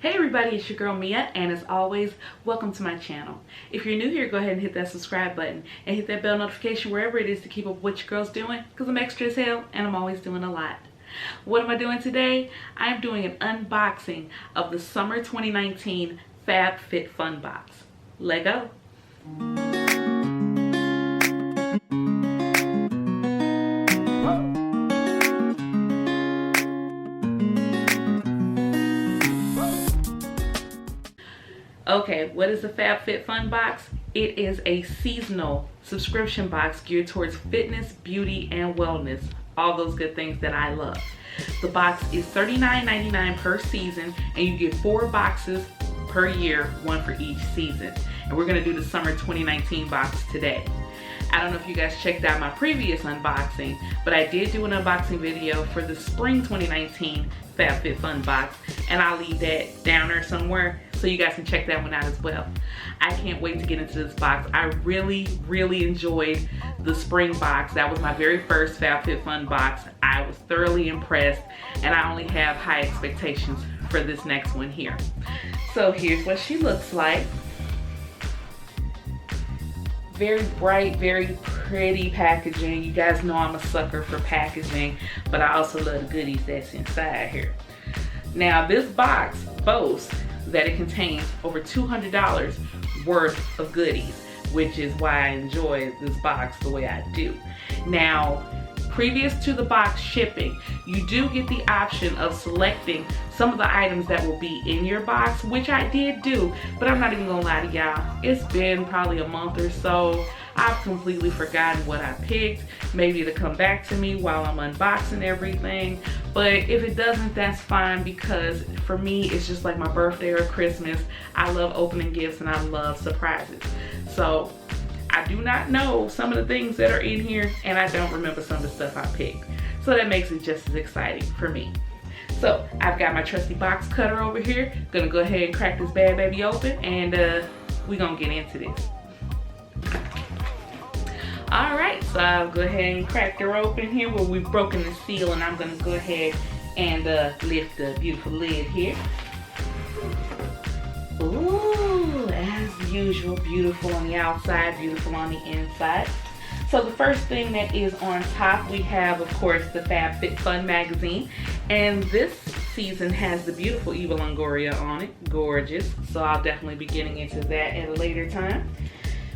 Hey everybody, it's your girl Mia, and as always, welcome to my channel. If you're new here, go ahead and hit that subscribe button and hit that bell notification wherever it is to keep up with what your girl's doing, because I'm extra as hell and I'm always doing a lot. What am I doing today? I'm doing an unboxing of the Summer 2019 Fab Fit Fun Box. Let go. Okay, what is the Fab Fit Fun Box? It is a seasonal subscription box geared towards fitness, beauty, and wellness. All those good things that I love. The box is $39.99 per season, and you get 4 boxes per year, 1 for each season. And we're gonna do the Summer 2019 box today. I don't know if you guys checked out my previous unboxing, but I did do an unboxing video for the Spring 2019 Fab Fit Fun Box, and I'll leave that down there somewhere so you guys can check that one out as well. I can't wait to get into this box. I really enjoyed the spring box. That was my very first Fab Fit Fun box. I was thoroughly impressed, and I only have high expectations for this next one here. So here's what she looks like. Very bright, very pretty packaging. You guys know I'm a sucker for packaging, but I also love the goodies that's inside here. Now this box boasts that it contains over $200 worth of goodies, which is why I enjoy this box the way I do. Now, previous to the box shipping, you do get the option of selecting some of the items that will be in your box, which I did do, but I'm not even gonna lie to y'all. It's been probably a month or so. I've completely forgotten what I picked. Maybe it'll come back to me while I'm unboxing everything. But if it doesn't, that's fine, because for me, it's just like my birthday or Christmas. I love opening gifts and I love surprises. So I do not know some of the things that are in here, and I don't remember some of the stuff I picked. So that makes it just as exciting for me. So I've got my trusty box cutter over here. Gonna go ahead and crack this bad baby open, and we're gonna get into this. All right, so I'll go ahead and crack her open here where we've broken the seal, and I'm gonna go ahead and lift the beautiful lid here. Ooh, as usual, beautiful on the outside, beautiful on the inside. So the first thing that is on top, we have, of course, the Fab Fit Fun magazine. And this season has the beautiful Eva Longoria on it. Gorgeous. So I'll definitely be getting into that at a later time.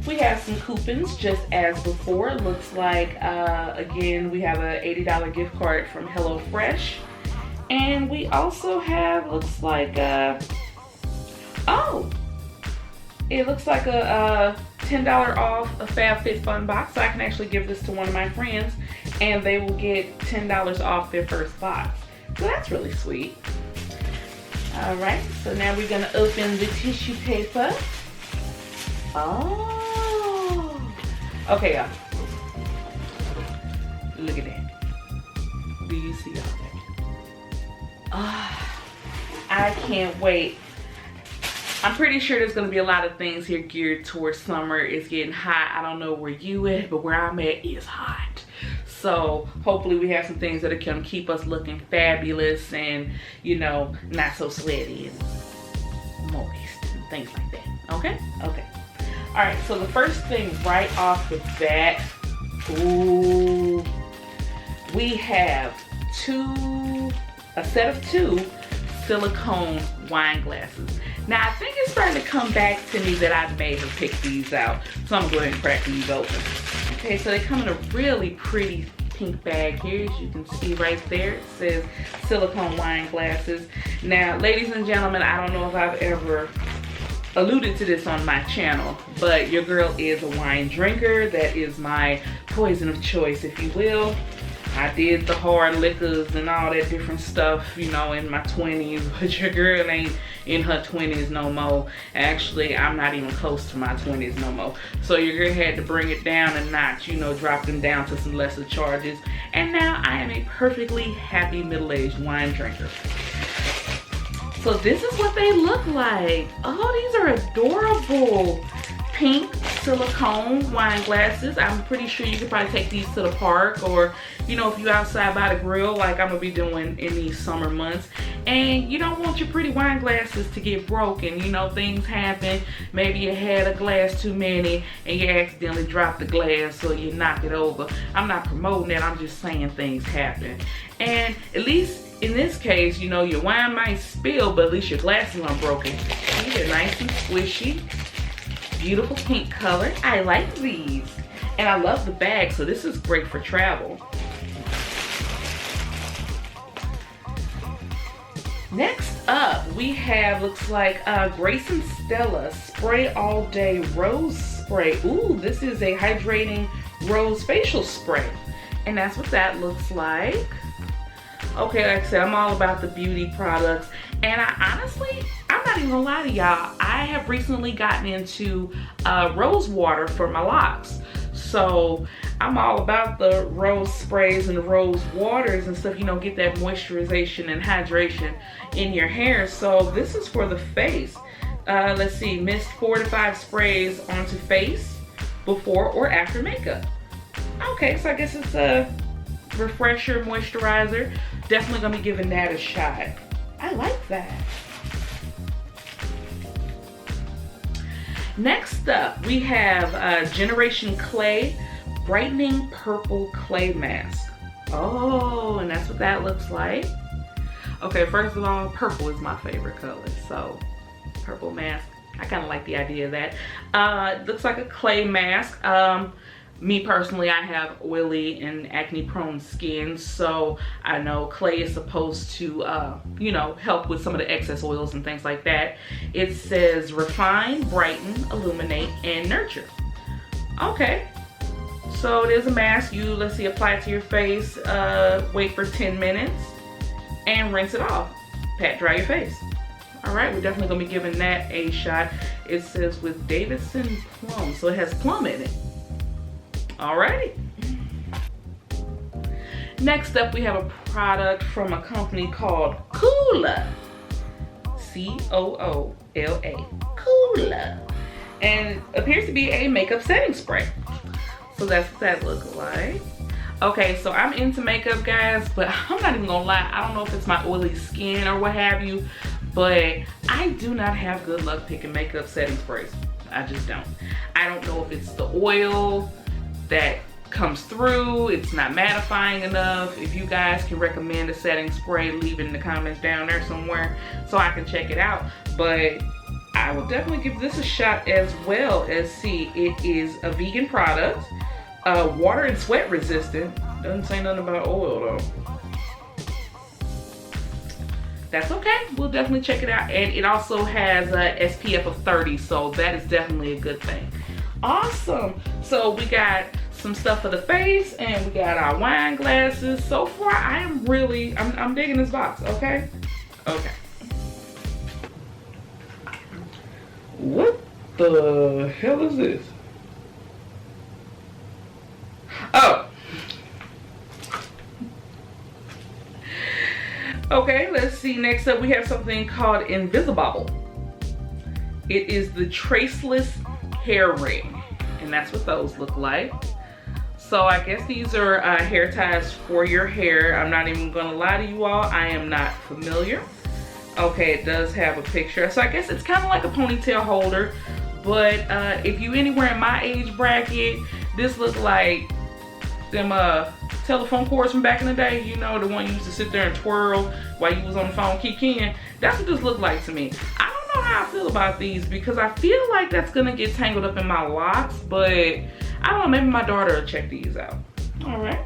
We have some coupons, just as before. Looks like, again, we have a $80 gift card from HelloFresh. And we also have, looks like, it looks like a $10 off a Fab Fit Fun Box. So I can actually give this to one of my friends, and they will get $10 off their first box. So that's really sweet. All right, so now we're gonna open the tissue paper. Oh, okay, y'all. Look at that. Do you see all that? I can't wait. I'm pretty sure there's gonna be a lot of things here geared towards summer. It's getting hot. I don't know where you at, but where I'm at is hot. So hopefully we have some things that are gonna keep us looking fabulous and, you know, not so sweaty and moist and things like that. Okay? Okay. All right, so the first thing right off the bat, ooh, we have a set of 2 silicone wine glasses. Now I think it's starting to come back to me that I may have picked these out. So I'm gonna go ahead and crack these open. Okay, so they come in a really pretty pink bag here. As you can see right there, it says silicone wine glasses. Now, ladies and gentlemen, I don't know if I've ever alluded to this on my channel, but your girl is a wine drinker. That is my poison of choice, if you will. I did the hard liquors and all that different stuff, you know, in my 20s, but your girl ain't in her 20s no more. Actually, I'm not even close to my 20s no more. So your girl had to bring it down a notch, you know, drop them down to some lesser charges. And now I am a perfectly happy middle-aged wine drinker. So this is what they look like. Oh, these are adorable. Pink, silicone wine glasses. I'm pretty sure you could probably take these to the park, or you know, if you outside by the grill like I'm gonna be doing in these summer months, and you don't want your pretty wine glasses to get broken. You know, things happen. Maybe you had a glass too many and you accidentally dropped the glass or you knock it over. I'm not promoting that, I'm just saying things happen. And at least in this case, you know, your wine might spill, but at least your glasses aren't broken. See, they're nice and squishy. Beautiful pink color. I like these. And I love the bag, so this is great for travel. Next up, we have, looks like Grace and Stella Spray All Day Rose Spray. Ooh, this is a hydrating rose facial spray. And that's what that looks like. Okay, like I said, I'm all about the beauty products. And I honestly, I'm not even gonna lie to y'all, I have recently gotten into rose water for my locks. So I'm all about the rose sprays and the rose waters and stuff, you know, get that moisturization and hydration in your hair. So this is for the face. Let's see, mist 4 to 5 sprays onto face before or after makeup. Okay, so I guess it's a refresher, moisturizer. Definitely gonna be giving that a shot. I like that. Next up, we have Generation Clay Brightening Purple Clay Mask. Oh, and that's what that looks like. Okay, first of all, purple is my favorite color, so purple mask. I kind of like the idea of that. It looks like a clay mask. Me personally, I have oily and acne prone skin, so I know clay is supposed to, you know, help with some of the excess oils and things like that. It says refine, brighten, illuminate, and nurture. Okay, so there's a mask. You, let's see, apply it to your face, wait for 10 minutes, and rinse it off. Pat dry your face. All right, we're definitely gonna be giving that a shot. It says with Davidson plum, so it has plum in it. Alrighty. Next up, we have a product from a company called Coola. C-O-O-L-A. Coola. And it appears to be a makeup setting spray. So that's what that looks like. Okay, so I'm into makeup, guys, but I'm not even gonna lie. I don't know if it's my oily skin or what have you, but I do not have good luck picking makeup setting sprays. I just don't. I don't know if it's the oil that comes through, it's not mattifying enough. If you guys can recommend a setting spray, leave it in the comments down there somewhere so I can check it out. But I will definitely give this a shot as well. As see, it is a vegan product, water and sweat resistant. Doesn't say nothing about oil though. That's okay, we'll definitely check it out. And it also has a SPF of 30, so that is definitely a good thing. Awesome, so we got some stuff for the face and we got our wine glasses. So far, I'm digging this box, okay? Okay. What the hell is this? Oh. Okay, let's see. Next up, we have something called Invisibobble. It is the traceless hair ring, and that's what those look like. So I guess these are hair ties for your hair. I'm not even gonna lie to you all, I am not familiar. Okay, it does have a picture. So I guess it's kind of like a ponytail holder, but if you anywhere in my age bracket, this looks like them telephone cords from back in the day. You know, the one you used to sit there and twirl while you was on the phone kicking. That's what this looked like to me. I don't know how I feel about these because I feel like that's gonna get tangled up in my locks, but I don't know, maybe my daughter will check these out. All right.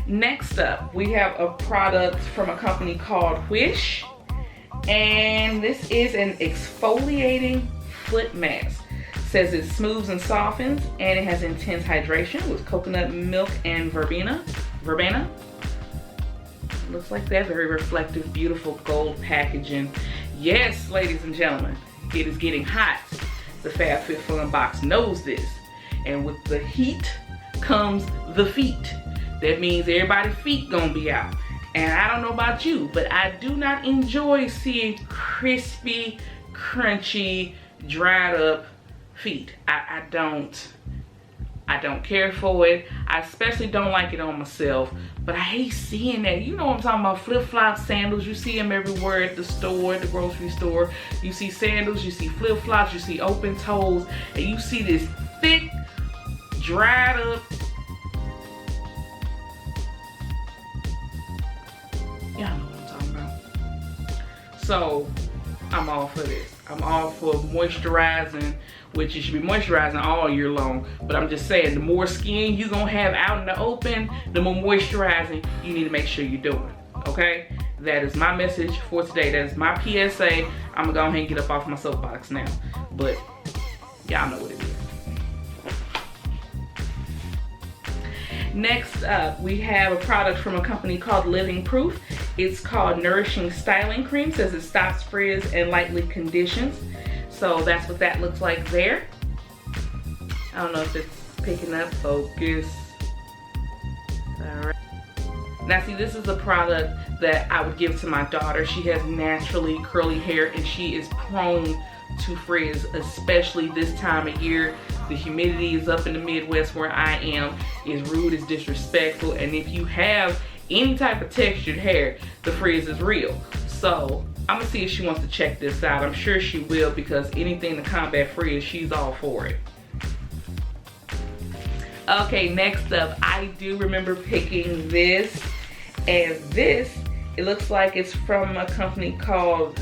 Next up, we have a product from a company called Wish, and this is an exfoliating foot mask. Says it smooths and softens, and it has intense hydration with coconut milk and verbena. Looks like that. Very reflective, beautiful gold packaging. Yes, ladies and gentlemen, it is getting hot. The Fab Fit Fun Box knows this, and with the heat comes the feet. That means everybody's feet gonna be out. And I don't know about you, but I do not enjoy seeing crispy, crunchy, dried up feet. I don't care for it. I especially don't like it on myself, but I hate seeing that. You know what I'm talking about, flip-flop sandals. You see them everywhere at the store, the grocery store. You see sandals, you see flip-flops, you see open toes, and you see this thick, dried up, y'all know what I'm talking about. So I'm all for this. I'm all for moisturizing, which you should be moisturizing all year long. But I'm just saying, the more skin you're gonna have out in the open, the more moisturizing you need to make sure you're doing, okay? That is my message for today. That is my PSA. I'm gonna go ahead and get up off my soapbox now. But y'all know what it is. Next up, we have a product from a company called Living Proof. It's called Nourishing Styling Cream. It says it stops frizz and lightly conditions. So that's what that looks like there. I don't know if it's picking up focus. All right. Now see, this is a product that I would give to my daughter. She has naturally curly hair and she is prone to frizz, especially this time of year. The humidity is up in the Midwest where I am. It's rude, it's disrespectful, and if you have any type of textured hair, the frizz is real. So I'm gonna see if she wants to check this out. I'm sure she will, because anything to combat frizz, she's all for it. Okay, next up, I do remember picking this, and this, it looks like it's from a company called,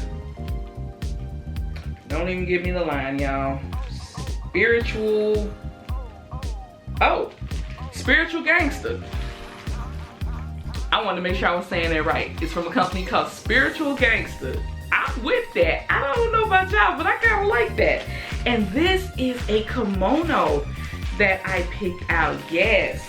don't even give me the line, y'all. Spiritual Gangster. I wanted to make sure I was saying that right. It's from a company called Spiritual Gangster. I'm with that. I don't know about y'all, but I kind of like that. And this is a kimono that I picked out, yes.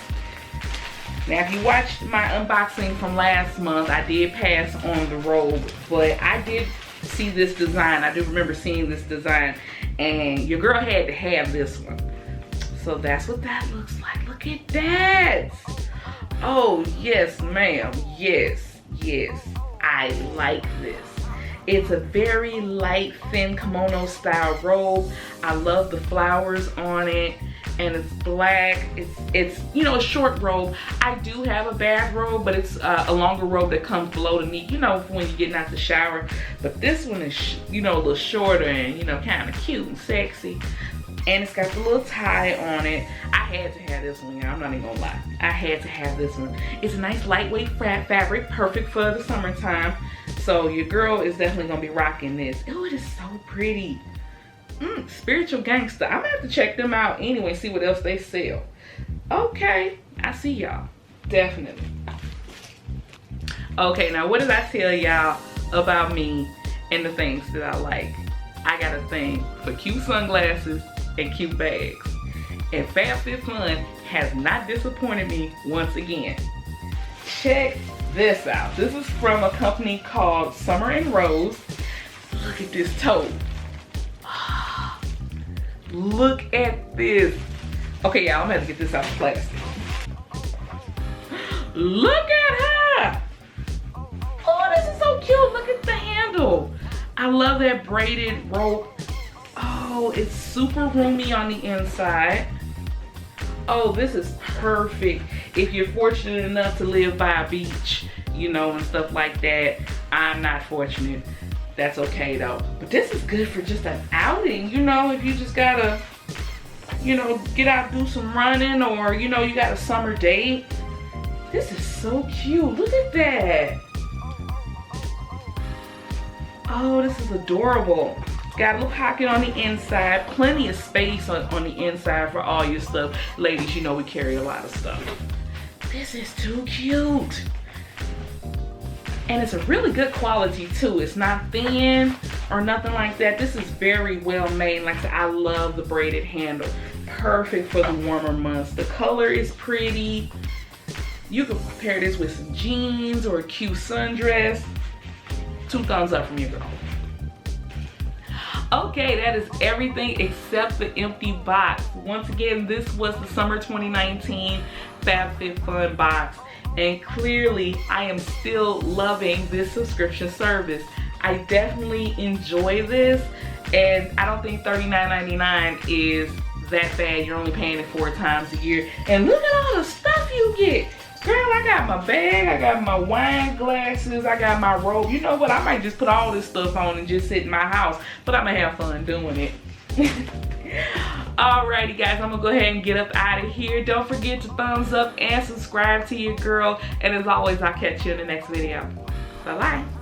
Now, if you watched my unboxing from last month, I did pass on the robe, but I did see this design. I do remember seeing this design, and your girl had to have this one. So that's what that looks like. Look at that. Oh, yes, ma'am. Yes, yes. I like this. It's a very light, thin kimono style robe. I love the flowers on it, and it's black. It's you know, a short robe. I do have a bathrobe, but it's a longer robe that comes below the knee, you know, for when you're getting out the shower. But this one is, you know, a little shorter and, you know, kind of cute and sexy. And it's got the little tie on it. I had to have this one, y'all. I'm not even gonna lie. I had to have this one. It's a nice lightweight fabric, perfect for the summertime. So your girl is definitely gonna be rocking this. Oh, it is so pretty. Spiritual Gangster. I'm gonna have to check them out anyway, see what else they sell. Okay, I see y'all. Definitely. Okay, now what did I tell y'all about me and the things that I like? I got a thing for cute sunglasses and cute bags. And FabFitFun has not disappointed me once again. Check this out. This is from a company called Summer and Rose. Look at this toe. Look at this. Okay, y'all, I'm gonna have to get this out of plastic. Look at her. Oh, this is so cute. Look at the handle. I love that braided rope. Oh, it's super roomy on the inside. Oh, this is perfect if you're fortunate enough to live by a beach, you know, and stuff like that. I'm not fortunate. That's okay though. But this is good for just an outing, you know, if you just gotta, you know, get out and do some running, or, you know, you got a summer date. This is so cute. Look at that. Oh, this is adorable. Got a little pocket on the inside, plenty of space on the inside for all your stuff. Ladies, you know we carry a lot of stuff. This is too cute. And it's a really good quality too. It's not thin or nothing like that. This is very well made. Like I said, I love the braided handle. Perfect for the warmer months. The color is pretty. You can pair this with some jeans or a cute sundress. 2 thumbs up from your girl. Okay, that is everything except the empty box. Once again, this was the summer 2019 FabFitFun box. And clearly, I am still loving this subscription service. I definitely enjoy this, and I don't think $39.99 is that bad. You're only paying it 4 times a year. And look at all the stuff you get. Girl, I got my bag, I got my wine glasses, I got my robe. You know what? I might just put all this stuff on and just sit in my house, but I'm gonna have fun doing it. Alrighty guys, I'm gonna go ahead and get up out of here. Don't forget to thumbs up and subscribe to your girl. And as always, I'll catch you in the next video. Bye-bye.